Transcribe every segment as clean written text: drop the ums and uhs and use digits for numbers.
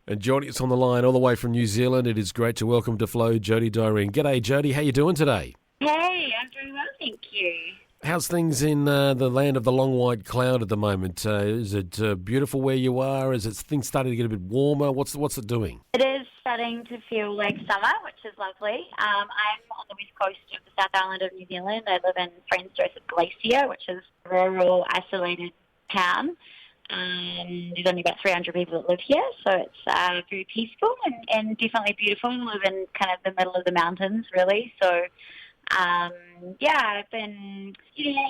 And joining us on the line all the way from New Zealand, it is great to welcome to Flow Jody Direen. G'day, Jody. How you doing today? Hey, I'm doing well, thank you. How's things in the land of the long white cloud at the moment? Is it beautiful where you are? Is it things starting to get a bit warmer? What's it doing? It is starting to feel like summer, which is lovely. I'm on the west coast of the South Island of New Zealand. I live in Franz Josef Glacier, which is a rural, isolated town. There's only about 300 people that live here, so it's very peaceful and definitely beautiful. I live in kind of the middle of the mountains, really. So, I've been,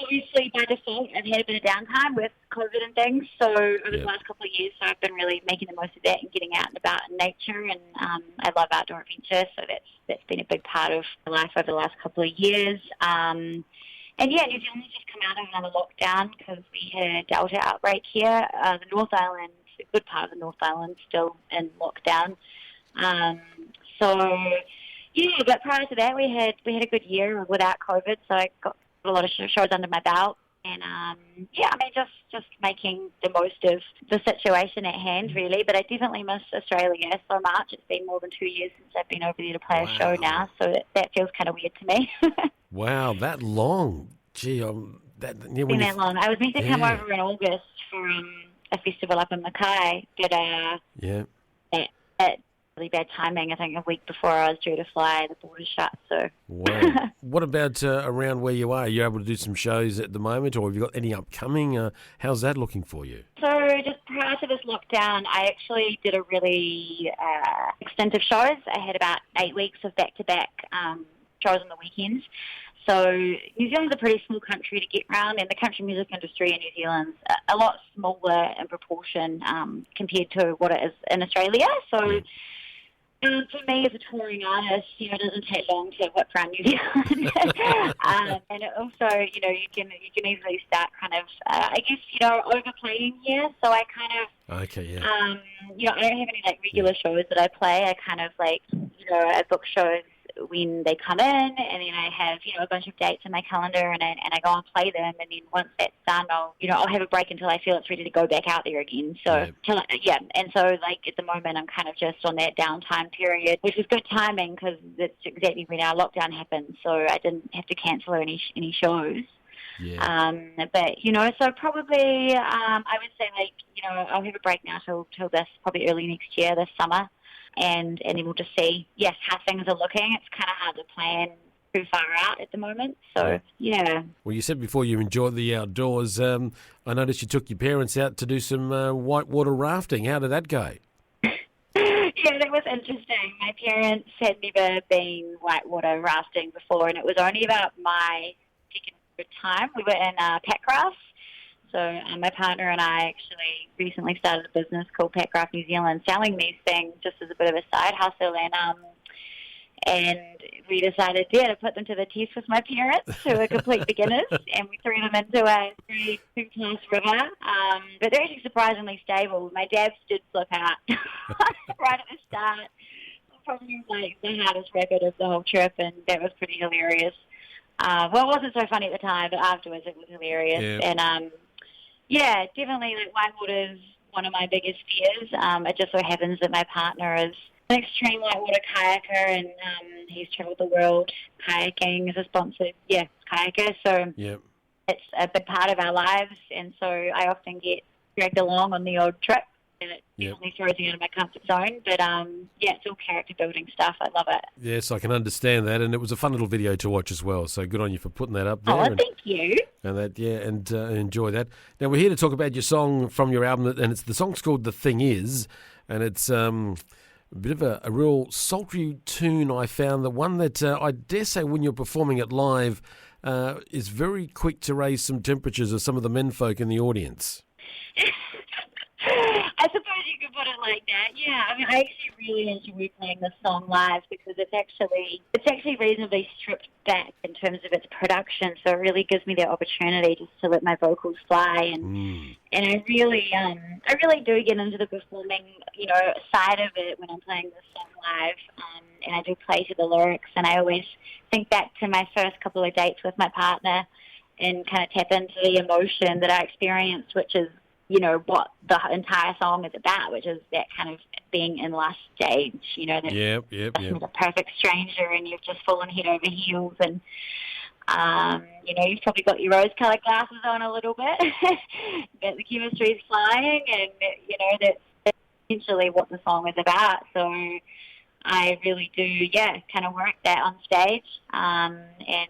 obviously by default, I've had a bit of downtime with COVID and things. So over the last couple of years, so I've been really making the most of that and getting out and about in nature. And I love outdoor adventure, so that's been a big part of my life over the last couple of years. New Zealand's just come out of another lockdown because we had a Delta outbreak here. The North Island, a good part of the North Island, still in lockdown. But prior to that, we had a good year without COVID, so I got a lot of shows under my belt. And, just making the most of the situation at hand, really. But I definitely miss Australia so much. It's been more than 2 years since I've been over there to play a show now, so that feels kind of weird to me. Wow, that long. Gee, It's been that long. I was meant to come over in August for a festival up in Mackay, but that really bad timing. I think a week before I was due to fly, the border shut. So wow. What about around where you are? Are you able to do some shows at the moment, or have you got any upcoming? How's that looking for you? So just prior to this lockdown, I actually did a really extensive shows. I had about 8 weeks of back-to-back shows on the weekends. So New Zealand's a pretty small country to get around, and the country music industry in New Zealand's a lot smaller in proportion compared to what it is in Australia. So for me as a touring artist, it doesn't take long to whip around New Zealand. And also, you can easily start kind of, overplaying here. So I kind of, I don't have any regular shows that I play. I kind of I book shows when they come in, and then I have a bunch of dates in my calendar, and I go and play them, and then once that's done, I'll have a break until I feel it's ready to go back out there again. So and so at the moment I'm kind of just on that downtime period, which was good timing because that's exactly when our lockdown happened. So I didn't have to cancel any shows. Yeah. So probably I would say I'll have a break now till this probably early next year, this summer. And then we'll just see, how things are looking. It's kind of hard to plan too far out at the moment. So, Well, you said before you enjoyed the outdoors. I noticed you took your parents out to do some whitewater rafting. How did that go? Yeah, that was interesting. My parents had never been whitewater rafting before, and it was only about my second time. We were in Packraft. So my partner and I actually recently started a business called Packraft New Zealand, selling these things just as a bit of a side hustle. And we decided, to put them to the test with my parents, who are complete beginners, and we threw them into a very big-class river. But they're actually surprisingly stable. My dabs did flip out right at the start. Probably the hardest record of the whole trip, and that was pretty hilarious. It wasn't so funny at the time, but afterwards it was hilarious. Yeah. And definitely whitewater is one of my biggest fears. It just so happens that my partner is an extreme whitewater kayaker, and he's travelled the world kayaking as a sponsored kayaker. So it's a big part of our lives, and so I often get dragged along on the odd trip, and it definitely throws me out of my comfort zone. But it's all character building stuff. I love it. Yes, I can understand that, and it was a fun little video to watch as well. So good on you for putting that up there. Oh, thank you. And enjoy that. Now we're here to talk about your song from your album, and the song's called "The Thing Is," and it's a bit of a real sultry tune. I found the one that I dare say when you're performing it live is very quick to raise some temperatures of some of the menfolk in the audience. I suppose you could put it like that. Yeah, I mean, I actually really enjoy playing this song live because it's actually reasonably stripped back in terms of its production. So it really gives me the opportunity just to let my vocals fly, and I really do get into the performing, side of it when I'm playing this song live. And I do play to the lyrics, and I always think back to my first couple of dates with my partner and kind of tap into the emotion that I experienced, which is what the entire song is about, which is that kind of being in lust stage, that Yep. with a perfect stranger and you've just fallen head over heels and, you've probably got your rose-coloured glasses on a little bit, but the chemistry's flying and, that's essentially what the song is about. So I really do, kind of work that on stage and kind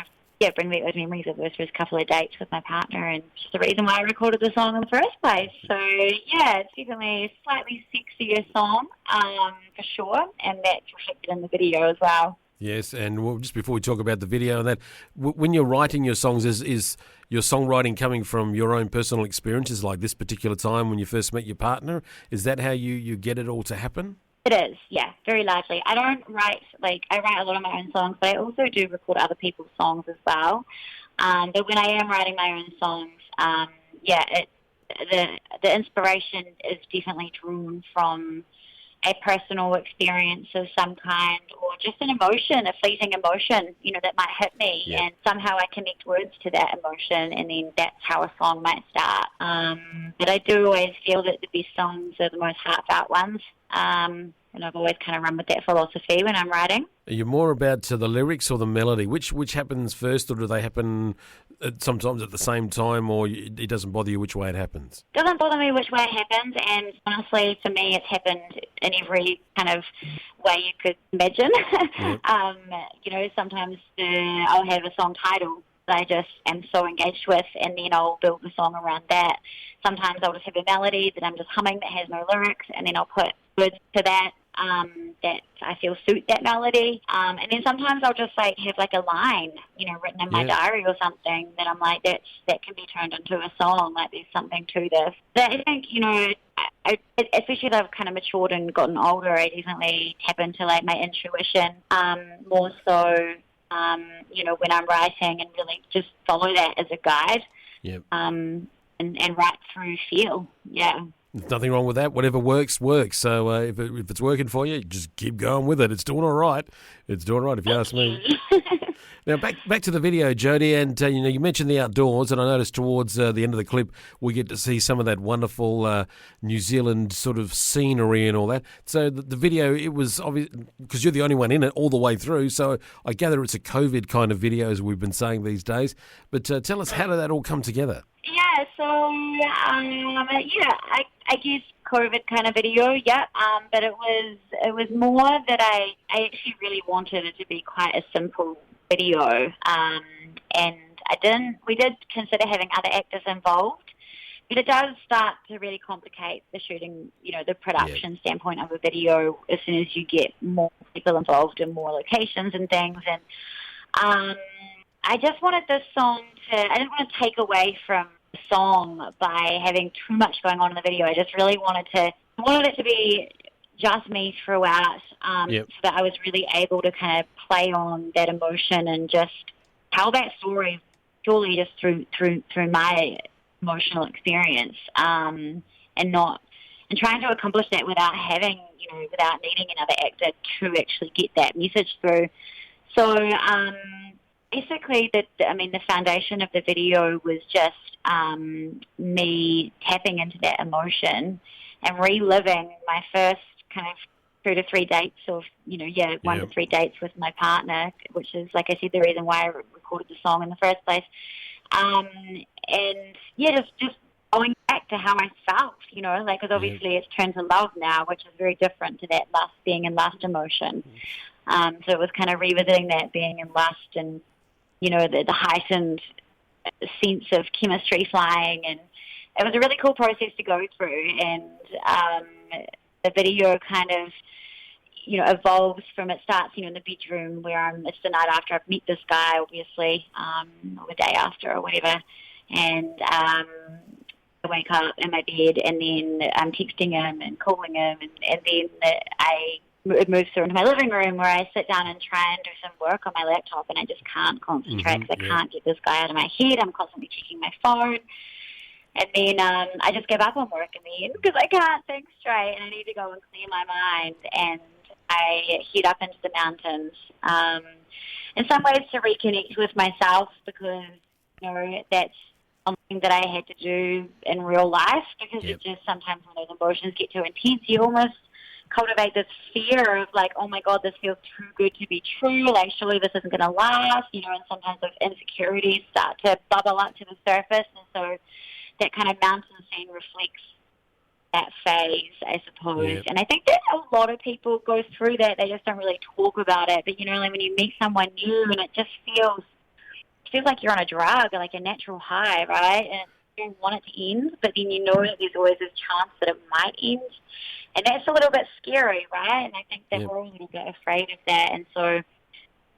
of, bring back those memories of those first couple of dates with my partner, and just the reason why I recorded the song in the first place. So, it's definitely a slightly sexier song, for sure, and that's reflected in the video as well. Yes, and just before we talk about the video and that, when you're writing your songs, is your songwriting coming from your own personal experiences, like this particular time when you first met your partner? Is that how you get it all to happen? It is, very largely. I don't write, I write a lot of my own songs, but I also do record other people's songs as well. But when I am writing my own songs, the inspiration is definitely drawn from a personal experience of some kind, or just an emotion, a fleeting emotion, that might hit me, and somehow I connect words to that emotion, and then that's how a song might start. But I do always feel that the best songs are the most heartfelt ones, and I've always kind of run with that philosophy when I'm writing. Are you more about the lyrics or the melody? Which happens first, or do they happen sometimes at the same time, or it doesn't bother you which way it happens? It doesn't bother me which way it happens, and honestly, for me, it's happened in every kind of way you could imagine. Yep. Sometimes I'll have a song title that I just am so engaged with, and then I'll build the song around that. Sometimes I'll just have a melody that I'm just humming that has no lyrics, and then I'll put words to that that I feel suit that melody. And then sometimes I'll just have a line, written in my diary or something that I'm like, that can be turned into a song. There's something to this. But I think, especially as I've kind of matured and gotten older, I definitely tap into my intuition more so, when I'm writing, and really just follow that as a guide. Yep. And write through feel. Yeah. There's nothing wrong with that. Whatever works. So if it's working for you, just keep going with it. It's doing all right. It's doing all right, if you ask me. Now, back to the video, Jody, and you mentioned the outdoors, and I noticed towards the end of the clip we get to see some of that wonderful New Zealand sort of scenery and all that. So the video, it was obvious, because you're the only one in it all the way through, so I gather it's a COVID kind of video, as we've been saying these days. But tell us, how did that all come together? Yeah, so, I guess COVID kind of video, but it was more that I actually really wanted it to be quite a simple video, and we did consider having other actors involved, but it does start to really complicate the shooting, the production standpoint of a video as soon as you get more people involved in more locations and things, and I just wanted this song I didn't want to take away from the song by having too much going on in the video. I just really wanted it to be just me throughout, so that I was really able to kind of play on that emotion and just tell that story purely just through my emotional experience, and trying to accomplish that without without needing another actor to actually get that message through. So basically, the foundation of the video was just me tapping into that emotion and reliving my first kind of 2 to 3 dates of, 1 to 3 dates with my partner, which is, like I said, the reason why I recorded the song in the first place. Just going back to how I felt, because obviously it's turned to love now, which is very different to that being in lust emotion. So it was kind of revisiting that being in lust and, the heightened sense of chemistry flying, and it was a really cool process to go through, and the video kind of, evolves from, it starts, in the bedroom where it's the night after I've met this guy, obviously, or the day after or whatever, and I wake up in my bed, and then I'm texting him and calling him, and then it moves through into my living room where I sit down and try and do some work on my laptop, and I just can't concentrate because I can't get this guy out of my head. I'm constantly checking my phone. And then I just give up on work in the end because I can't think straight, and I need to go and clear my mind. And I head up into the mountains, in some ways to reconnect with myself, because that's something that I had to do in real life, because Yep. it just sometimes when those emotions get too intense, you almost cultivate this fear of like, oh my God, this feels too good to be true. Like, surely this isn't going to last, and sometimes those insecurities start to bubble up to the surface. And so that kind of mountain scene reflects that phase, I suppose. Yeah. And I think that a lot of people go through that. They just don't really talk about it. But, like when you meet someone new and it just feels like you're on a drug, like a natural high, right? And you don't want it to end, but then you know that there's always this chance that it might end. And that's a little bit scary, right? And I think that we're all a little bit afraid of that. And so,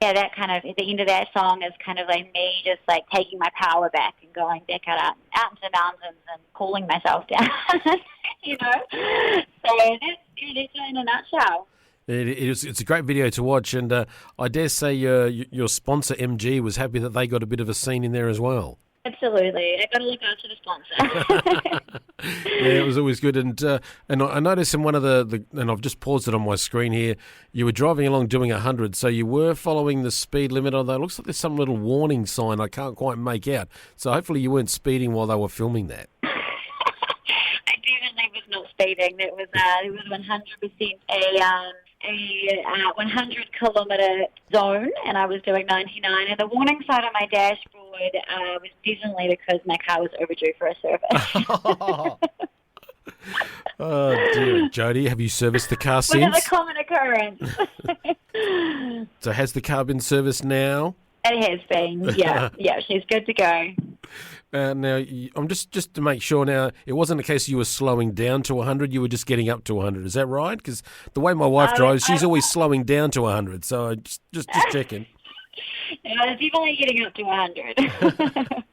yeah, that kind of, at the end of that song is kind of like me just like taking my power back and going back out into the mountains and cooling myself down, So that's it in a nutshell. It's a great video to watch, and I dare say your sponsor MG was happy that they got a bit of a scene in there as well. Absolutely, I've got to look after the sponsor. Yeah, it was always good, and I noticed in one of the and I've just paused it on my screen here. You were driving along doing 100, so you were following the speed limit. Although it looks like there's some little warning sign I can't quite make out. So hopefully you weren't speeding while they were filming that. I definitely was not speeding. It was 100% a 100-kilometre zone, and I was doing 99. And the warning sign on my dashboard was definitely because my car was overdue for a service. Oh dear, Jody, have you serviced the car since? Which is a common occurrence. So has the car been serviced now? It has been, yeah. Yeah, she's good to go. Now, I'm just to make sure now, it wasn't a case you were slowing down to 100, you were just getting up to 100. Is that right? Because the way my wife drives, she's always slowing down to 100. So I just checking. Yeah, people are getting up to 100.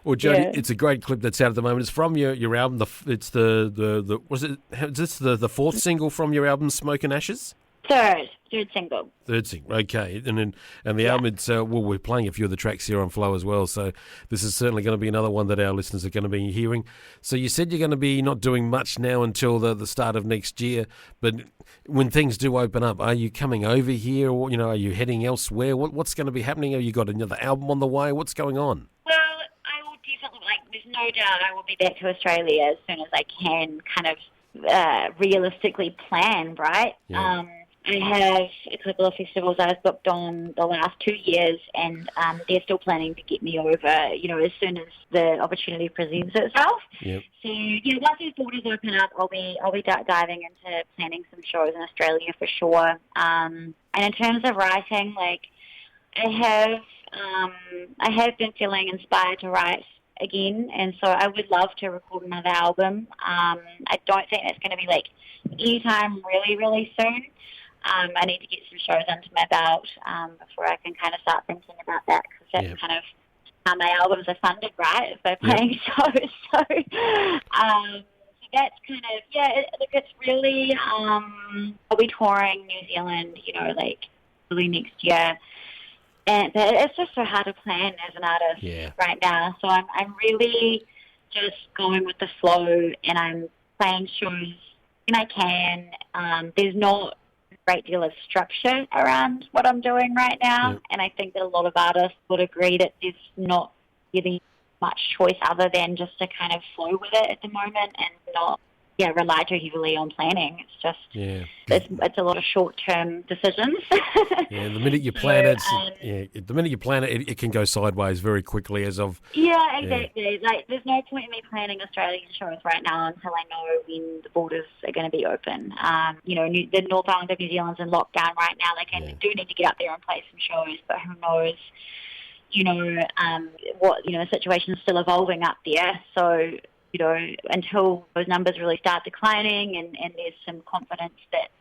Well, Jody, It's a great clip that's out at the moment. It's from your album. It's the was it? Is this the fourth single from your album, Smoke and Ashes? Third single. Third single, okay. And the album, it's we're playing a few of the tracks here on Flow as well, so this is certainly going to be another one that our listeners are going to be hearing. So you said you're going to be not doing much now until the start of next year, but when things do open up, are you coming over here, or are you heading elsewhere? What's going to be happening? Have you got another album on the way? What's going on? Well, I will definitely, there's no doubt I will be back to Australia as soon as I can kind of realistically plan, right? Yeah. I have a couple of festivals I was booked on the last 2 years, and they're still planning to get me over, as soon as the opportunity presents itself. Yep. So, once these borders open up, I'll be diving into planning some shows in Australia for sure. And in terms of writing, I have been feeling inspired to write again, and so I would love to record another album. I don't think it's going to be anytime really, really soon. I need to get some shows under my belt before I can kind of start thinking about that, because that's kind of how my albums are funded, right? If they're playing shows. So that's kind of, it's really, I'll be touring New Zealand, early next year. But it's just so hard to plan as an artist right now. So I'm really just going with the flow, and I'm playing shows when I can. There's not great deal of structure around what I'm doing right now, and I think that a lot of artists would agree that there's not really much choice other than just to kind of flow with it at the moment and not rely too heavily on planning. It's just it's a lot of short-term decisions. The minute you plan it, it can go sideways very quickly. Exactly. There's no point in me planning Australian shows right now until I know when the borders are going to be open. The North Island of New Zealand's in lockdown right now. I do need to get up there and play some shows, but who knows? The situation's still evolving up there. So, until those numbers really start declining and there's some confidence that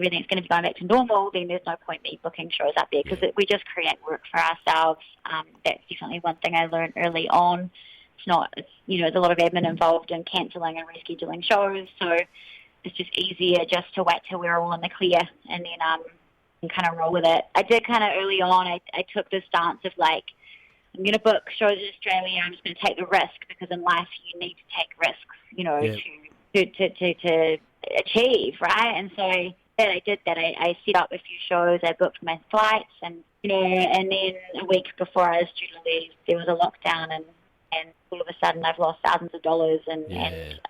everything's going to be going back to normal, then there's no point me booking shows up there, because we just create work for ourselves. That's definitely one thing I learned early on. There's a lot of admin involved in cancelling and rescheduling shows, so it's just easier just to wait till we're all in the clear and then kind of roll with it. I did kind of early on, I took this stance of I'm going to book shows in Australia. I'm just going to take the risk, because in life you need to take risks, to achieve, right? And so I did that. I set up a few shows. I booked my flights, and and then a week before I was due to leave, there was a lockdown, and and all of a sudden I've lost thousands of dollars and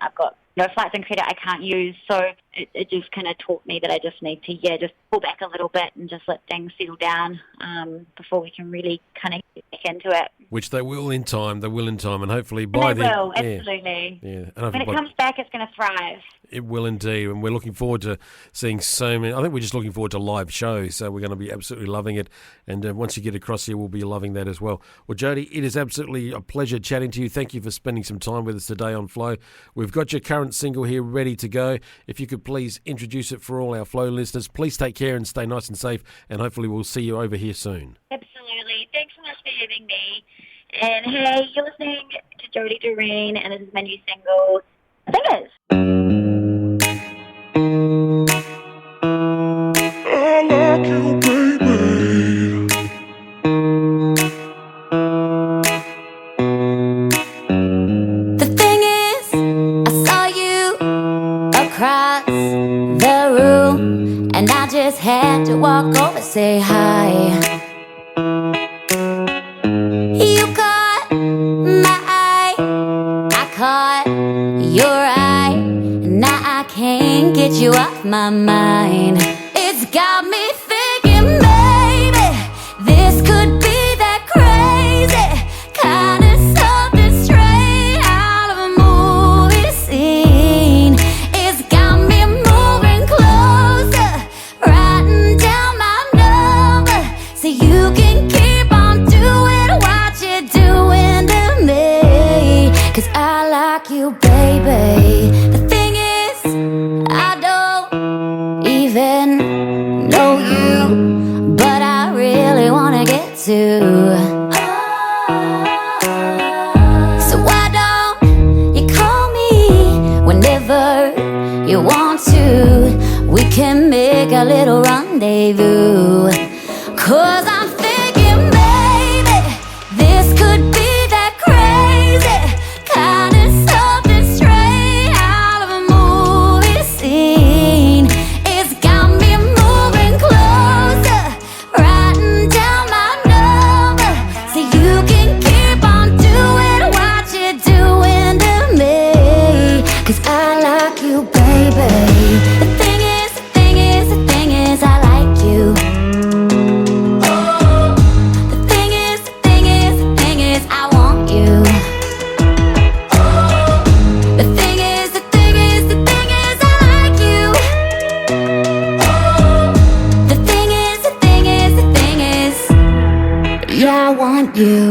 I've got no flights and credit I can't use. So it just kind of taught me that I just need to, just pull back a little bit and just let things settle down before we can really kind of get back into it. Which they will in time, and hopefully by then... They will, absolutely. Yeah. When it comes back, it's going to thrive. It will indeed, and we're looking forward to seeing so many. I think we're just looking forward to live shows, so we're going to be absolutely loving it. And once you get across here, we'll be loving that as well. Well, Jody, it is absolutely a pleasure chatting to you. Thank you for spending some time with us today on Flow. We've got your current single here ready to go. If you could please introduce it for all our Flow listeners. Please take care and stay nice and safe, and hopefully we'll see you over here soon. Absolutely. Thanks so much for having me. And hey, you're listening to Jody Direen, and this is my new single, Singers. I like you, baby. The thing is, I saw you across the room, and I just had to walk over, say hi. You caught my eye, I caught your eye, and now I can't get you off my mind. It's got me thinking, maybe this could be that crazy kind of something straight out of a movie scene. It's got me moving closer, writing down my number so you can keep on doing what you're doing to me. 'Cause I like you, baby. The thing is, I don't even know you, but I really wanna get to. So why don't you call me whenever you want to? We can make a little rendezvous. 'Cause I'm thinking maybe this could be that crazy kind of something straight out of a movie scene. It's got me moving closer, writing down my number so you can keep on doing what you're doing to me. 'Cause I like you, baby. The thing is, I like you. The thing is, I want you. The thing is, I like you. The thing is, yeah, I want you.